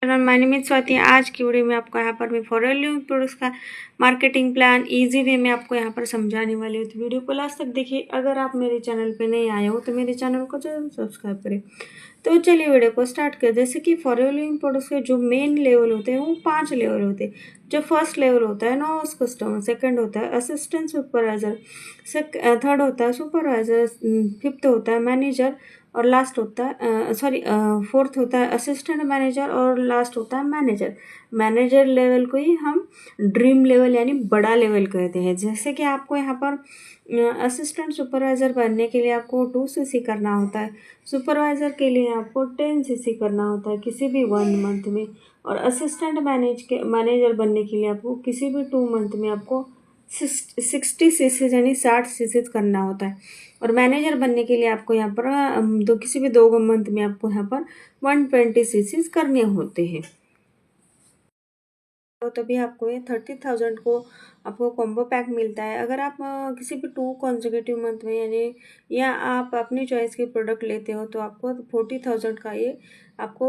My name is Swati. आज की video में आपको यहाँ पर मैं फॉरेन लिविंग प्रोडक्ट्स का मार्केटिंग प्लान इजी वे में आपको यहाँ पर समझाने वाली हूँ। तो वीडियो को लास्ट तक देखिए। अगर आप मेरे चैनल पे नहीं आए हो तो मेरे चैनल को जरूर सब्सक्राइब करें। तो चलिए वीडियो को स्टार्ट करें। जैसे कि फॉरेन लिविंग प्रोडक्ट्स के जो मेन लेवल होते हैं वो 5 लेवल होते हैं। जो फर्स्ट लेवल होता है नोवाइस कस्टमर, सेकंड होता है असिस्टेंट सुपरवाइजर, थर्ड होता है सुपरवाइजर, फिफ्थ होता है मैनेजर और लास्ट होता है फोर्थ होता है असिस्टेंट मैनेजर और लास्ट होता है मैनेजर। मैनेजर लेवल को ही हम ड्रीम लेवल यानी बड़ा लेवल कहते हैं। जैसे कि आपको यहाँ पर असिस्टेंट सुपरवाइज़र बनने के लिए आपको 2 CC करना होता है। सुपरवाइज़र के लिए आपको 10 CC करना होता है किसी भी 1 मंथ में। और असिस्टेंट मैनेजर बनने के लिए आपको किसी भी 2 मंथ में आपको 60 CC यानी 60 CC करना होता है। और मैनेजर बनने के लिए आपको यहाँ पर किसी भी 2 मंथ में आपको यहाँ पर 120 CC करने होते हैं। तो तभी आपको ये 30,000 को आपको कॉम्बो पैक मिलता है। अगर आप किसी भी 2 कॉन्जिक्यूटिव मंथ में यानी या आप अपनी चॉइस के प्रोडक्ट लेते हो तो आपको 40,000 का ये आपको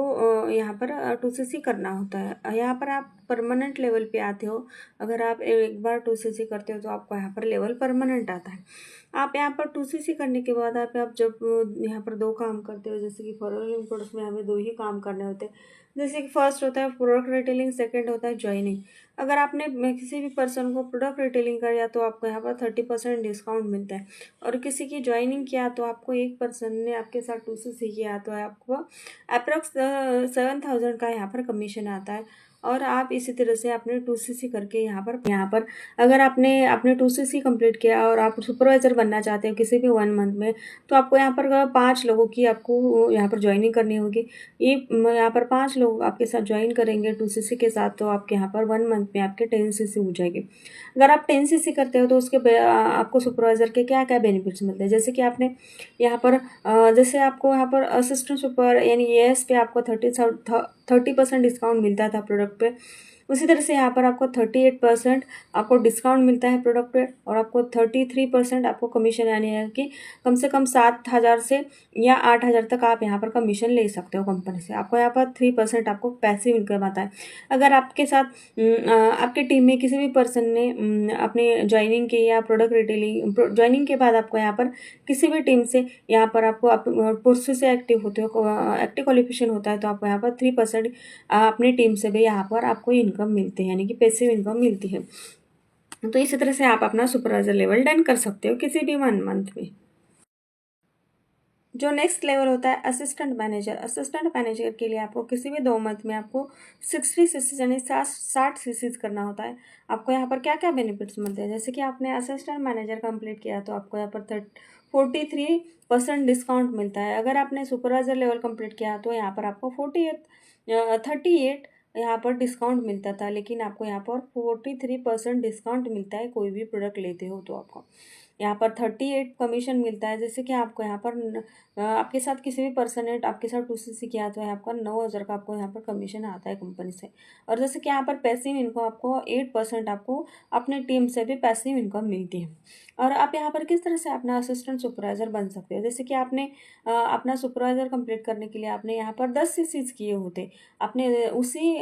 यहाँ पर 2 CC करना होता है। यहाँ पर आप परमानेंट लेवल पे आते हो। अगर आप एक बार 2 CC करते हो तो आपको यहाँ पर लेवल परमानेंट आता है। आप यहाँ पर 2 CC करने के बाद आप जब यहाँ पर 2 काम करते हो, जैसे कि फॉरेन प्रोडक्ट्स में हमें 2 ही काम करने होते हैं। जैसे कि फर्स्ट होता है प्रोडक्ट रिटेलिंग, सेकंड होता है ज्वाइनिंग। अगर आपने किसी भी पर्सन को प्रोडक्ट रिटेलिंग किया तो आपको यहाँ पर 30% डिस्काउंट मिलता है। और किसी की ज्वाइनिंग किया तो आपको एक पर्सन ने आपके साथ 2 CC किया तो आपको अप्रॉक्स 7,000 का यहाँ पर कमीशन आता है। और आप इसी तरह से अपने 2 CC करके यहाँ पर अगर आपने अपने 2 CC कंप्लीट किया और आप सुपरवाइजर बनना चाहते हो किसी भी 1 मंथ में, तो आपको यहाँ पर 5 लोगों की आपको यहाँ पर ज्वाइनिंग करनी होगी। ये यहाँ पर 5 लोग आपके साथ ज्वाइन करेंगे 2 CC के साथ, तो आपके यहाँ पर 1 मंथ में आपके 10 CC हो जाएगी। अगर आप 10 CC करते हो तो उसके आपको सुपरवाइजर के क्या क्या बेनिफिट्स मिलते हैं। जैसे कि आपने यहाँ पर जैसे आपको यहाँ पर असिस्टेंट सुपर यानी एएस पे आपको 30% डिस्काउंट मिलता था प्रोडक्ट पे। उसी तरह से यहाँ पर आपको 38% आपको डिस्काउंट मिलता है प्रोडक्ट पे। और आपको 33% आपको कमीशन यानी है कि कम से कम 7,000 से या 8,000 तक आप यहाँ पर कमीशन ले सकते हो कंपनी से। आपको यहाँ पर 3% आपको पैसिव इनकम आता है। अगर आपके साथ आपकी टीम में किसी भी पर्सन ने अपनी ज्वाइनिंग की या प्रोडक्ट रिटेलिंग ज्वाइनिंग के बाद आपको यहाँ पर किसी भी टीम से यहाँ पर आपको पुरुष से एक्टिव होते हो, एक्टिव क्वालिफिकेशन होता है, तो आपको यहाँ पर 3% अपनी टीम से भी यहाँ पर आपको इनकम मिलती है यानी कि पैसिव इनकम मिलती है। तो इसी तरह से आप अपना सुपरवाइजर लेवल डन कर सकते हो किसी भी 1 मंथ में। जो नेक्स्ट लेवल होता है असिस्टेंट मैनेजर। असिस्टेंट मैनेजर के लिए आपको किसी भी 2 मंथ में आपको 60 CC यानी 60 CC करना होता है। आपको यहाँ पर क्या क्या बेनिफिट्स मिलते हैं। जैसे कि आपने असिस्टेंट मैनेजर कंप्लीट किया तो आपको यहाँ पर 43% डिस्काउंट मिलता है। अगर आपने सुपरवाइजर लेवल कंप्लीट किया तो यहाँ पर आपको 38 यहाँ पर डिस्काउंट मिलता था, लेकिन आपको यहाँ पर 43% डिस्काउंट मिलता है कोई भी प्रोडक्ट लेते हो तो आपको यहाँ पर 38 कमीशन मिलता है। जैसे कि आपको यहाँ पर आपके साथ किसी भी पर्सन ने आपके साथ 2 CC किया तो आपका 9,000 का आपको यहाँ पर कमीशन आता है कंपनी से। और जैसे कि यहाँ पर पैसिव इनकम आपको 8% आपको अपने टीम से भी पैसिव इनकम मिलती है। और आप यहाँ पर किस तरह से अपना असिस्टेंट सुपरवाइजर बन सकते हो। जैसे कि आपने अपना सुपरवाइजर कंप्लीट करने के लिए आपने यहाँ पर 10 CC किए होते। आपने उसी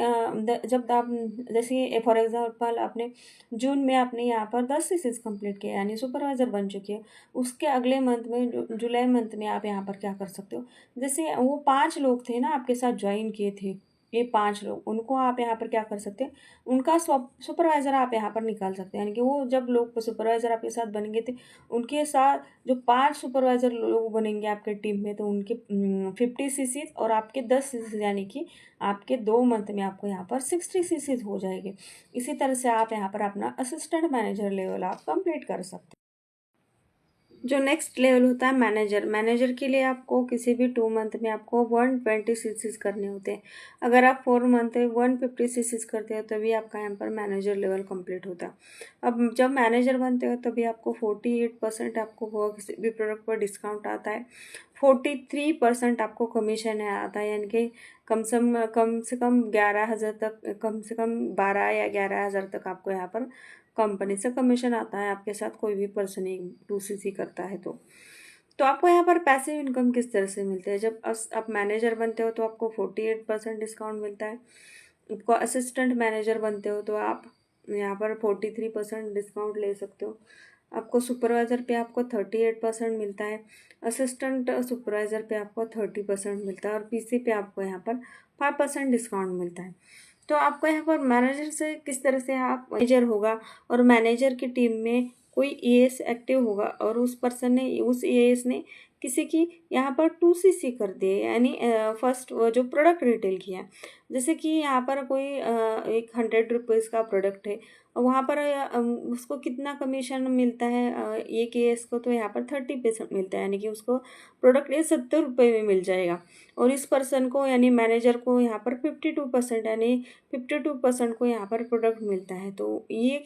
जब आप जैसे फॉर एग्जाम्पल आपने जून में आपने यहाँ पर 10 CC कंप्लीट किया यानी सुपरवाइजर बन चुके हो। उसके अगले मंथ में जुलाई मंथ में आप यहाँ पर क्या कर सकते हो। जैसे वो 5 लोग थे ना आपके साथ ज्वाइन किए थे, ये 5 लोग, उनको आप यहाँ पर क्या कर सकते हैं, उनका सुपरवाइजर आप यहाँ पर निकाल सकते हैं। यानी कि वो जब लोग सुपरवाइजर आपके साथ बनेंगे थे उनके साथ जो 5 सुपरवाइजर लोग बनेंगे आपके टीम में, तो उनके 50 CC और आपके 10 CC यानी कि आपके 2 मंथ में आपको यहाँ पर 60 CC हो जाएंगे। इसी तरह से आप यहाँ पर अपना असिस्टेंट मैनेजर लेवल आप कंप्लीट कर सकते हैं। जो नेक्स्ट लेवल होता है मैनेजर। मैनेजर के लिए आपको किसी भी 2 मंथ में आपको 120 CC करने होते हैं। अगर आप 4 मंथ में 150 CC करते हो तभी आपका यहाँ पर मैनेजर लेवल कंप्लीट होता है। अब जब मैनेजर बनते हो तभी आपको 48% आपको वो किसी भी प्रोडक्ट पर डिस्काउंट आता है। 43% आपको कमीशन है आता है, यानी कि कम से कम 11,000 तक, कम से कम 12 या 11,000 तक आपको यहाँ पर कंपनी से कमीशन आता है आपके साथ कोई भी पर्सन 2 CC करता है तो। तो आपको यहाँ पर पैसिव इनकम किस तरह से मिलते हैं? जब आप मैनेजर बनते हो तो आपको 48% डिस्काउंट मिलता है। आपको असिस्टेंट मैनेजर बनते हो तो आप यहाँ पर 43% डिस्काउंट ले सकते हो। आपको सुपरवाइज़र पे आपको 38% मिलता है। असिस्टेंट सुपरवाइज़र पे आपको 30% मिलता है और पीसी पे आपको यहाँ पर 5% डिस्काउंट मिलता है। तो आपको यहाँ पर मैनेजर से किस तरह से आप मैनेजर होगा और मैनेजर की टीम में कोई ईएएस एक्टिव होगा और उस पर्सन ने उस ईएएस ने किसी की यहाँ पर 2सीसी कर दिए, यानी फर्स्ट जो प्रोडक्ट रिटेल किया। जैसे कि यहाँ पर कोई एक 100 रुपीज़ का प्रोडक्ट है और वहाँ पर उसको कितना कमीशन मिलता है, एक ईएएस को तो यहाँ पर 30% मिलता है, यानी कि उसको प्रोडक्ट ये 70 रुपये में मिल जाएगा। और इस पर्सन को यानी मैनेजर को यहाँ पर 52% यानी 52% को यहाँ पर प्रोडक्ट मिलता है। तो ये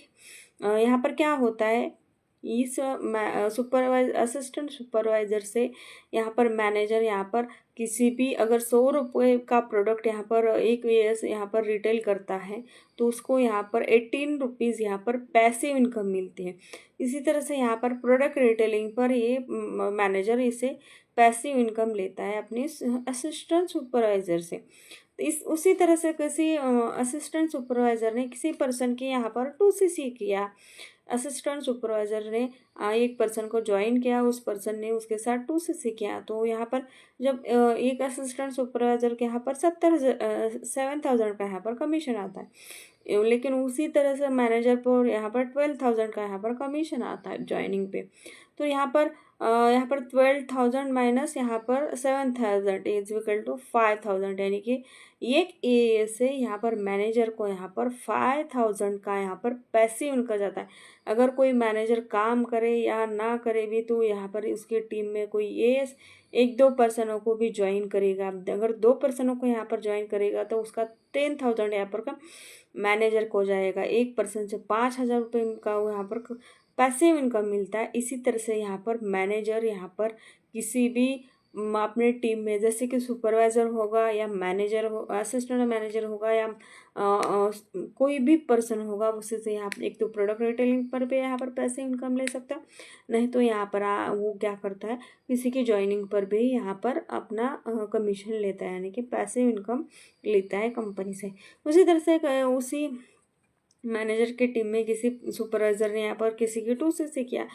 यहाँ पर क्या होता है, इस असिस्टेंट सुपरवाइज़र से यहाँ पर मैनेजर यहाँ पर किसी भी अगर 100 रुपये का प्रोडक्ट यहाँ पर एक वीएस यहाँ पर रिटेल करता है तो उसको यहाँ पर 18 रुपीज़ यहाँ पर पैसिव इनकम मिलती है। इसी तरह से यहाँ पर प्रोडक्ट रिटेलिंग पर ये मैनेजर इसे पैसिव इनकम लेता है अपने असिस्टेंट सुपरवाइज़र से। तो इस उसी तरह से किसी असिस्टेंट सुपरवाइज़र ने किसी पर्सन के यहाँ पर 2सीसी किया। असिस्टेंट सुपरवाइज़र ने एक पर्सन को ज्वाइन किया, उस पर्सन ने उसके साथ 2सीसी किया। तो यहाँ पर जब एक असिस्टेंट सुपरवाइज़र के यहाँ पर 7,000 का यहाँ पर कमीशन आता है, लेकिन उसी तरह से मैनेजर पर यहाँ पर 12,000 का यहाँ पर कमीशन आता है ज्वाइनिंग पे। तो यहाँ पर 12,000 माइनस यहाँ पर 7,000 इज इक्वल टू 5,000, यानी कि एक ए से यहाँ पर मैनेजर को यहाँ पर 5,000 का यहाँ पर पैसिव इनकम जाता है। अगर कोई मैनेजर काम करे या ना करे भी तो यहाँ पर उसकी टीम में कोई एक दो पर्सनों को भी ज्वाइन करेगा। अगर 2 पर्सनों को यहाँ पर ज्वाइन करेगा तो उसका 10,000 यहाँ पर का मैनेजर को जाएगा। एक पर्सन से 5,000 रुपये का यहाँ पर पैसिव इनकम मिलता है। इसी तरह से यहाँ पर मैनेजर यहाँ पर किसी भी अपने टीम में जैसे कि सुपरवाइज़र होगा या मैनेजर हो, असिस्टेंट मैनेजर होगा या कोई भी पर्सन होगा, उससे से यहाँ पर एक तो प्रोडक्ट रिटेलिंग पर भी यहाँ पर पैसे इनकम ले सकता है, नहीं तो यहाँ पर वो क्या करता है किसी की ज्वाइनिंग पर भी यहाँ पर अपना कमीशन लेता है, यानी कि पैसे इनकम लेता है कंपनी से। उसी तरह से उसी मैनेजर की टीम में किसी सुपरवाइज़र ने यहाँ पर किसी की 2सीसी किया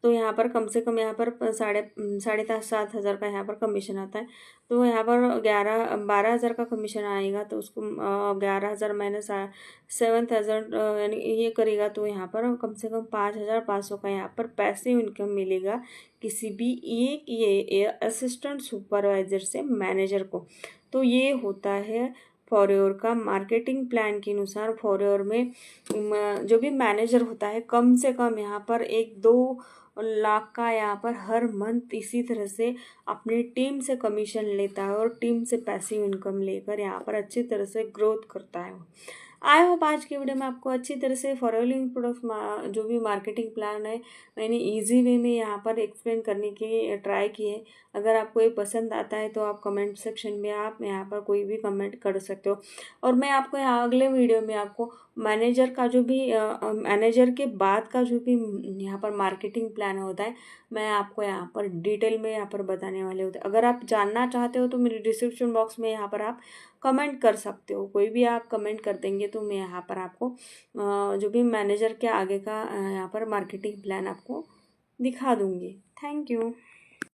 तो यहाँ पर कम से कम यहाँ पर साढ़े 7,000 का यहाँ पर कमीशन आता है। तो यहाँ पर 12,000 का कमीशन आएगा तो उसको 11,000 माइनस 7,000 यानी ये करेगा तो यहाँ पर कम से कम 5,500 का यहाँ पर पैसिव इनकम मिलेगा किसी भी एक ये असिस्टेंट सुपरवाइज़र से मैनेजर को। तो ये होता है फॉरएवर का मार्केटिंग प्लान के अनुसार। फॉरएवर में जो भी मैनेजर होता है कम से कम यहाँ पर 1-2 लाख का यहाँ पर हर मंथ इसी तरह से अपनी टीम से कमीशन लेता है और टीम से पैसिव इनकम लेकर यहाँ पर अच्छी तरह से ग्रोथ करता है। आई होप आज की वीडियो में आपको अच्छी तरह से फॉलोइंग प्रोडक्ट्स जो भी मार्केटिंग प्लान है मैंने इजी वे में यहाँ पर एक्सप्लेन करने की ट्राई की है। अगर आपको ये पसंद आता है तो आप कमेंट सेक्शन में आप यहाँ पर कोई भी कमेंट कर सकते हो और मैं आपको यहाँ अगले वीडियो में आपको मैनेजर का जो भी मैनेजर के बाद का जो भी यहाँ पर मार्केटिंग प्लान होता है मैं आपको यहाँ पर डिटेल में यहाँ पर बताने वाले होते हैं। अगर आप जानना चाहते हो तो मेरे डिस्क्रिप्शन बॉक्स में यहाँ पर आप कमेंट कर सकते हो, कोई भी आप कमेंट कर देंगे तो मैं यहाँ पर आपको जो भी मैनेजर के आगे का यहाँ पर मार्केटिंग प्लान आपको दिखा दूँगी। Thank you.